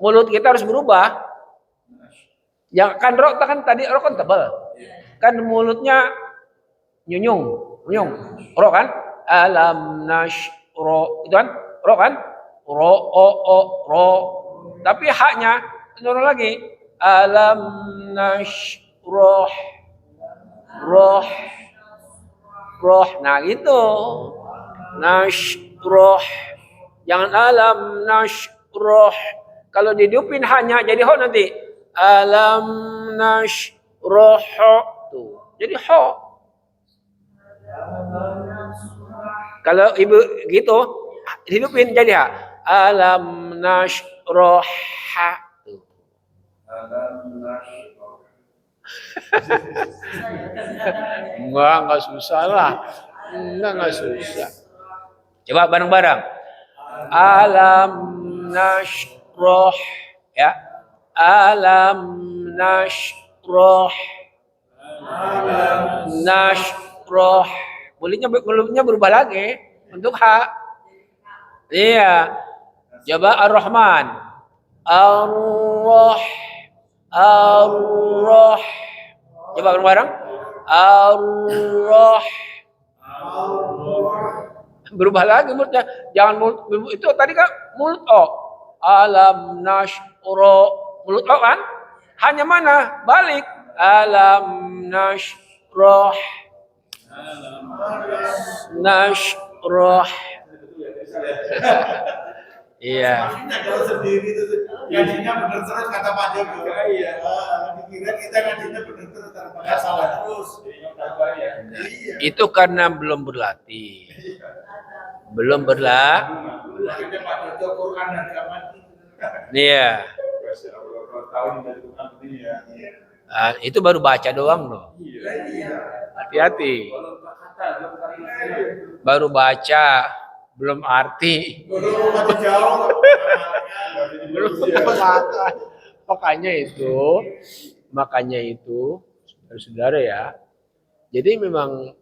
mulut kita harus berubah. Ya kan ro kan tadi ro kan tebal. Kan mulutnya nyunyung, nyung. Ro kan? Alam nashro itu kan? Ro kan? Ro ro. Tapi haknya turun lagi. Alam nashroh roh roh. Nah gitu. Nashroh. Jangan alam nashroh. Kalau didupin hanya jadi ho nanti. Alam nashroh tuh. Jadi ho. Kalau ibu gitu hidupin jadi ha. Alam nashroh tuh. Enggak susah lah. Enggak susah. Coba bareng-bareng. Alam nashroh ya. Alam nashroh. Nashroh. Mulutnya berubah lagi untuk ha. Iya. Coba Ar-Rahman. Ar-Roh. Ar-Roh. Coba bareng-bareng. Ar-Roh. Berubah lagi mulutnya. Jangan mulut itu tadi kan mulut o. Alam nashro. Mulut o kan? Hanya mana? Balik. Alam nashroh. Nashroh. Iya. Sendiri itu gajinya benar terus kata Pak Joko. Iya. Dikira kita gajinya benar terus nggak salah terus. Itu karena belum berlatih. Belum berlatih. Pak Joko Quran dan mati. Iya. Nah, itu baru baca doang loh. Hati-hati. Baru baca, belum arti. Makanya itu, saudara ya. Jadi memang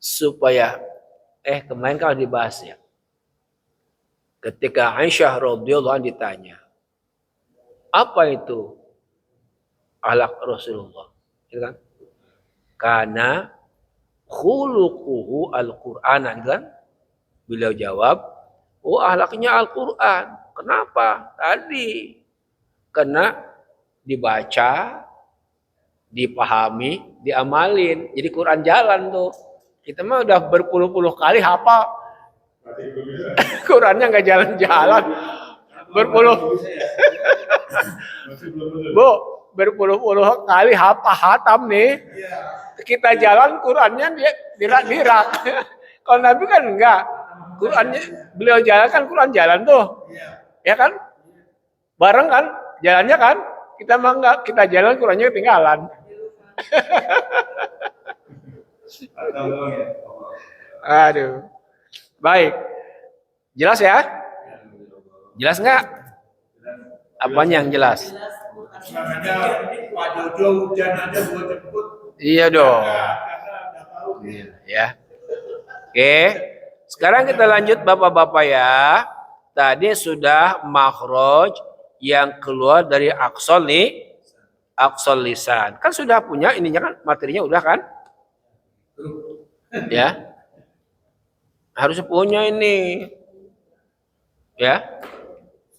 supaya kemarin kalau dibahas ya. Ketika Aisyah radhiyallahu anha ditanya, apa itu akhlak Rasulullah? Gitu kan? Karena khuluquhu al-Qur'an, kan? Beliau jawab, akhlaknya Al-Qur'an. Kenapa? Tadi karena dibaca, dipahami, diamalin. Jadi Quran jalan tuh. Kita mah udah berpuluh-puluh kali hafal. Qurannya nggak jalan-jalan. Berpuluh-puluh kali hatam nih. Kita jalan Qurannya dia dirak-dirak. Kalau Nabi kan enggak. Qurannya beliau jalan kan Quran jalan tuh. Ya kan? Bareng kan? Jalannya kan? Kita mah enggak, kita jalan Qurannya ketinggalan. Aduh. Baik. Jelas ya? Jelas enggak? Apanya yang jelas? Pak Jojo hujan aja buat jemput. Iya dong. Ya. Oke. Sekarang kita lanjut Bapak-bapak ya. Tadi sudah makhraj yang keluar dari aqsal nih. Aqsal lisan. Kan sudah punya ininya kan, materinya udah kan? Ya. Harus punya ini. Ya.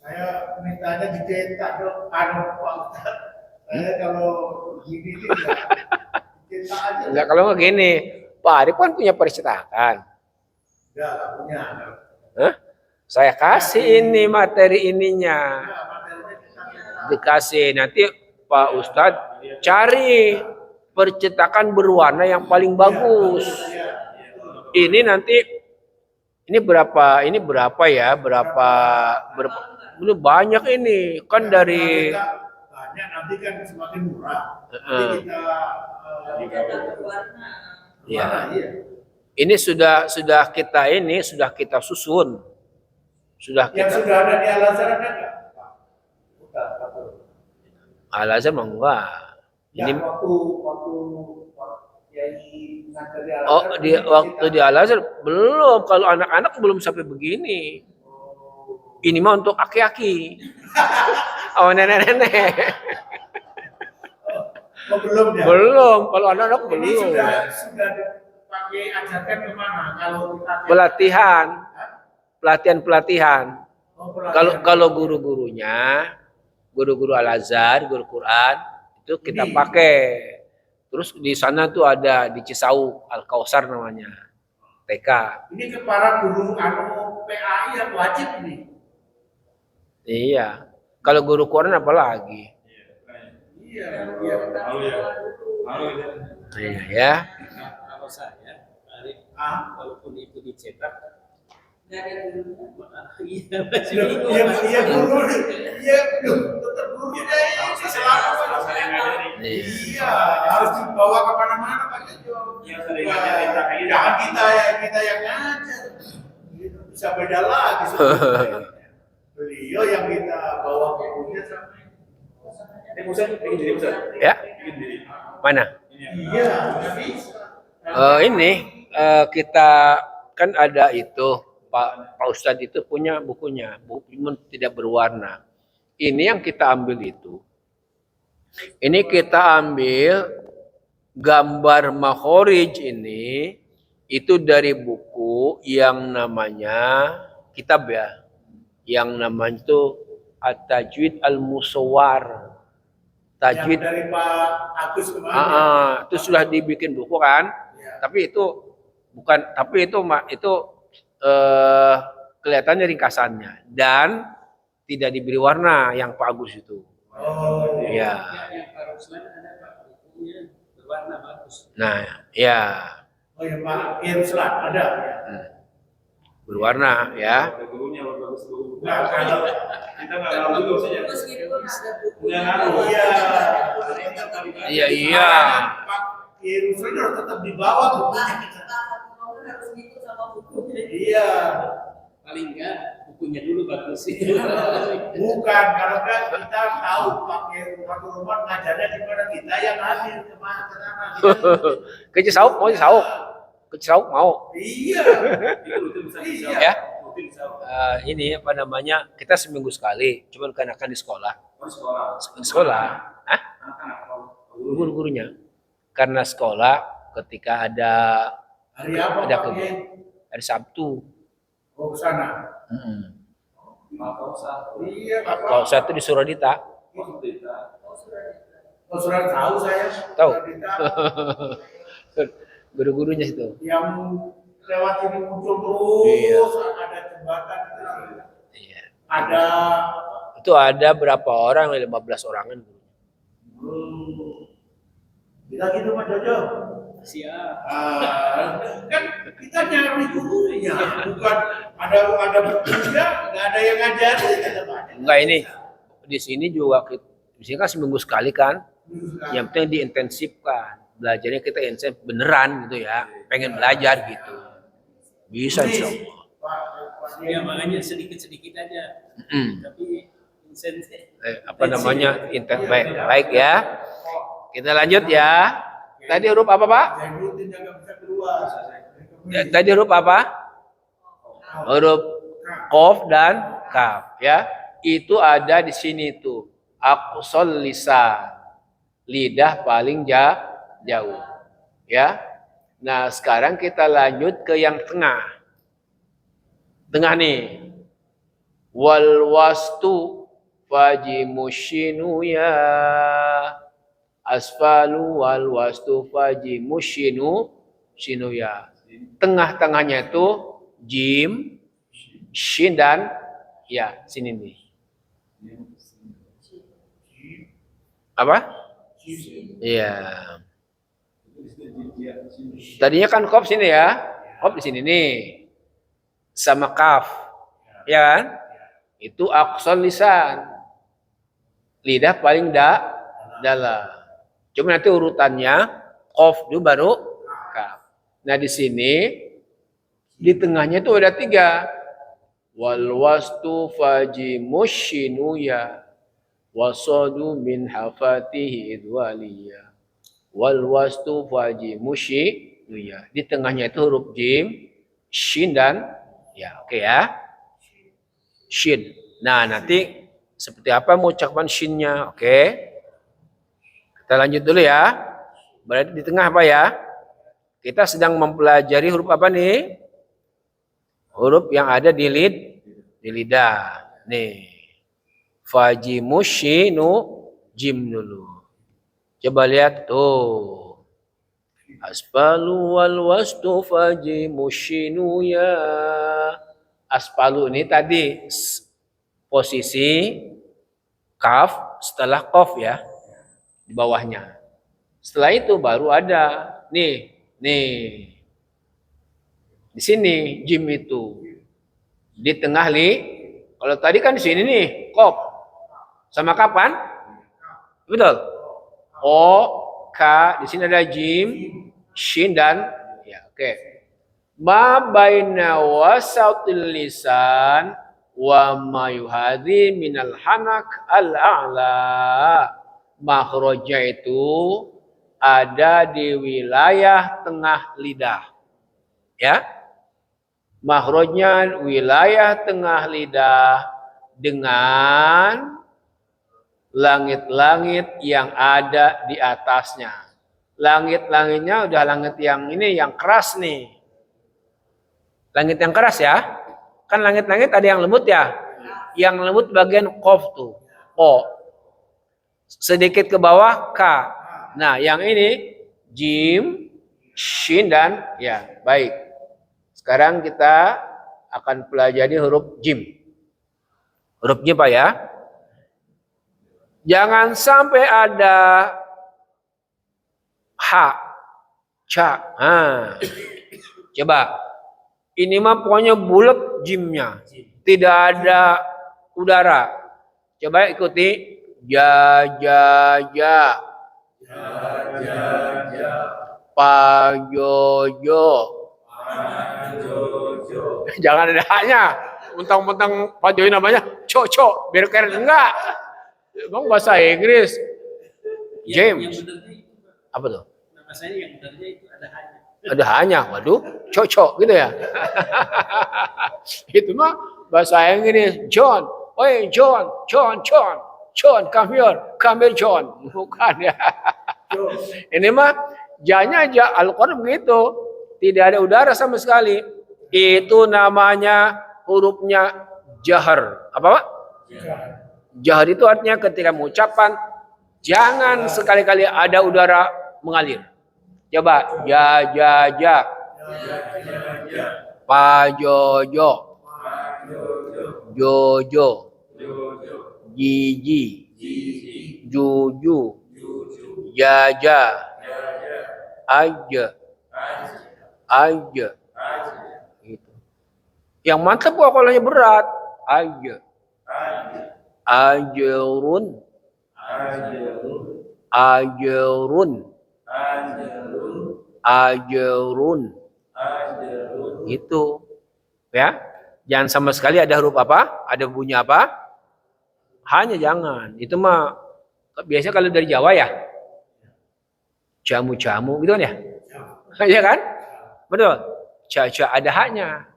Saya mintanya dicetak dong, Pak Ustaz. Saya kalau gini nih dicetak aja. Enggak, kalau nggak gini, Pak Arif kan punya percetakan. Enggak punya. Hah? Saya kasih ini materi ininya. Dikasih nanti Pak Ustadz cari percetakan berwarna yang paling bagus. Ini nanti ini berapa ya? Berapa ini banyak ini kan dari banyak nanti kan semakin murah. Nanti kita ya. Ini sudah kita susun. Sudah ada di Al-Azhar ada enggak? Al-Azhar mah enggak. Ini waktu waktu di Al-Azhar belum, kalau anak-anak belum sampai begini. Ini mah untuk aki-aki. Oh, nenek-nenek. Oh, belum ya? Belum, kalau anak-anak Ini belum. sudah dipakai ajarkan kemana? Kalau kita Pelatihan, pelatihan. Oh, Kalau guru-gurunya, guru-guru Al-Azhar, guru Quran, itu kita pakai. Terus di sana tuh ada di Cisauk, Al-Kausar namanya. TK. ini ke para guru PAI yang wajib ini. Iya. Kalau guru Quran apalagi? Iya, iya. Iya ya. Kalau saya, walaupun itu dicetak, Nggak ada dulu. iya masih Iya, bingung. iya guru, iya tetap gurunya ini selama iya harus dibawa kemana-mana Pak Jojo. Yang sering ngajarin kita ini. Jangan kita yang ngajar, gitu. Bisa beda lagi sebenarnya. Beliau yang kita bawa bukunya sampai. Pusat bikin diri pusat. Ya. Bikin diri. Mana? Iya, nggak bisa. Ini kita kan ada itu Pak Ustadz itu punya bukunya, buku tidak berwarna. Ini yang kita ambil itu. Ini kita ambil gambar makhrij ini itu dari buku yang namanya kitab ya, yang namanya itu At-Tajwid Al-Musawwar. Tajwid Yang dari Pak Agus kemarin. itu sudah dibikin buku kan? Ya. Tapi itu bukan, tapi itu kelihatannya ringkasannya dan tidak diberi warna yang Pak Agus itu. Oh, Ya. Yang Pak Ruslan ada Pak bukunya berwarna bagus. Nah, ya oh ya Pak Iruslan ada. Ya. berwarna ya. Ada gurunya bagus guru. Nah, kalau Kita nggak tahu dulu saja. Meskipun ada buku. Nggak ngaruh. iya, Iya iya. Pak Iruslan harus tetap dibawa bukunya. Harus ngikut sama bukunya. Iya, Paling enggak bukunya dulu bagus sih. bukan kalau kan kita tahu Pak Roman ngajarnya gimana kita yang hadir kemana ke sana. Ke Cisauk mau Cisauk. Ke Cisauk mau. Iya, Itu rutin bisa bisa. Ya. Rutin bisa. Ini apa namanya? Kita seminggu sekali. Cuman karena kan di sekolah. Harus sekolah. Di sekolah. Hah? Anak-anak kalau Guru-gurunya. Karena sekolah ketika ada hari apa ada Pak? hari Sabtu. Oh, ke sana. nggak tahu sah. Iya, Pak. Kalau saya itu di Suradita. Oh, kita. Oh, sudah tahu saya. Tahu. Kita Guru-gurunya itu. yang lewat ini muncul terus, Iya. ada jembatan itu. Iya. Ada Itu ada berapa orang? 15 orangan. kita gitu Mas Jojo. Siap. Kan kita nyari gurunya, bukan ada berkuliah, nggak ada yang ngajarin. Enggak ini. Di sini juga di sini kan seminggu sekali kan. Yang penting diintensifkan. Belajarnya kita intensif beneran gitu ya. Pengen belajar gitu. Bisa insyaallah. Ya makanya sedikit-sedikit aja. Tapi insentif. Apa namanya? Baik ya. Kita lanjut ya. Tadi huruf apa, Pak? Zainuddin yang nggak bisa keluar. Tadi huruf apa? Huruf Qaf dan Kaf ya. Itu ada di sini tuh. Aqsal lisan. Lidah paling jauh. Ya. Nah, sekarang kita lanjut ke yang tengah. Tengah nih. Wal wastu fajimushinu ya. Asfalu wal wastu fajimushinu shinu ya. Tengah-tengahnya itu jim, shin dan ya, sini nih. Apa? Iya. Tadinya kan qaf sini ya. Qaf di sini nih. Sama kaf. Ya kan? Itu aqsal lisan. Lidah paling dalam. Cuma nanti urutannya qaf dulu baru kaf. Nah di sini di tengahnya itu ada 3. Wal wastu fajimushinu ya. Wasadu min hafatihi idwaliya. Wal wastu fajimushinu ya. Di tengahnya itu huruf jim, shin dan ya. Oke ya. Shin. Nah, nanti seperti apa mengucapkan shinnya? Oke. Kita lanjut dulu ya. Berarti di tengah apa ya? Kita sedang mempelajari huruf apa nih? Huruf yang ada di lidah. Nih. Fajimushinu jim dulu. Coba lihat tuh. Aspalu wal wastu fajimushinu ya. Aspalu ini tadi posisi kaf setelah kof ya. Di bawahnya. Setelah itu baru ada nih. Di sini jim itu. Di tengah kalau tadi kan di sini nih kof. Sama kapan? Betul. O, K, di sini ada jim, shin dan ya, oke. Ma baina wasautil lisan wa ma yuhadhi minal hanak al-a'la. Makhrajnya itu ada di wilayah tengah lidah. Ya. Makhrajnya wilayah tengah lidah dengan langit-langit yang ada di atasnya. Langit-langitnya udah langit yang ini, yang keras nih. Langit yang keras ya. Kan langit-langit ada yang lembut ya. Yang lembut bagian qaf tuh. O. Sedikit ke bawah K. Nah, yang ini jim, shin dan ya, baik. Sekarang kita akan pelajari huruf jim. Huruf jim Pak ya. Jangan sampai ada ha, ca. Coba. Ini mah pokoknya bulat jimnya. Tidak ada udara. Coba ikuti. Ja, ja, ja. Pa, jo, jo. Jangan ada haknya. Mentang-mentang Pak Joy namanya cocok. Biar keren. Enggak. Emang bahasa Inggris. James. Yang benernya itu, Pak. Apa tuh? Nama saya yang benernya itu ada hanya. Ada hanya. Waduh, cocok gitu ya. Itu mah bahasa Inggris. John. Oi, John, come here, John. Bukan ya. Ini mah janya aja Al-Quran begitu. Tidak ada udara sama sekali. Itu namanya hurufnya jahar. Apa Pak? Jahar itu artinya ketika mengucapkan jangan sekali-kali ada udara mengalir. Coba ja ja ja. Pa jo jo. Jo jo. Ji ji. Ju ju. Ja ja. Aja. Aja. Gitu. Yang mantap pokoknya berat. Aja. Ajrun. Ajrun. Ajrun. Itu. Ya. Jangan sama sekali ada huruf apa? Ada bunyi apa? Hanya jangan. Itu mah biasa kalau dari Jawa ya. Jamu-jamu gitu kan ya? Iya kan? Betul. Caca ada haknya.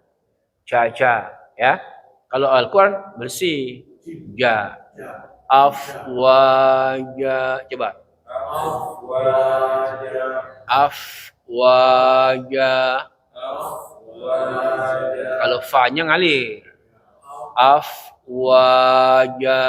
Caca ya. Kalau Al-Quran bersih. Ja. Afwaja. Coba. Afwaja. Kalau fa-nya ngalir. Afwaja.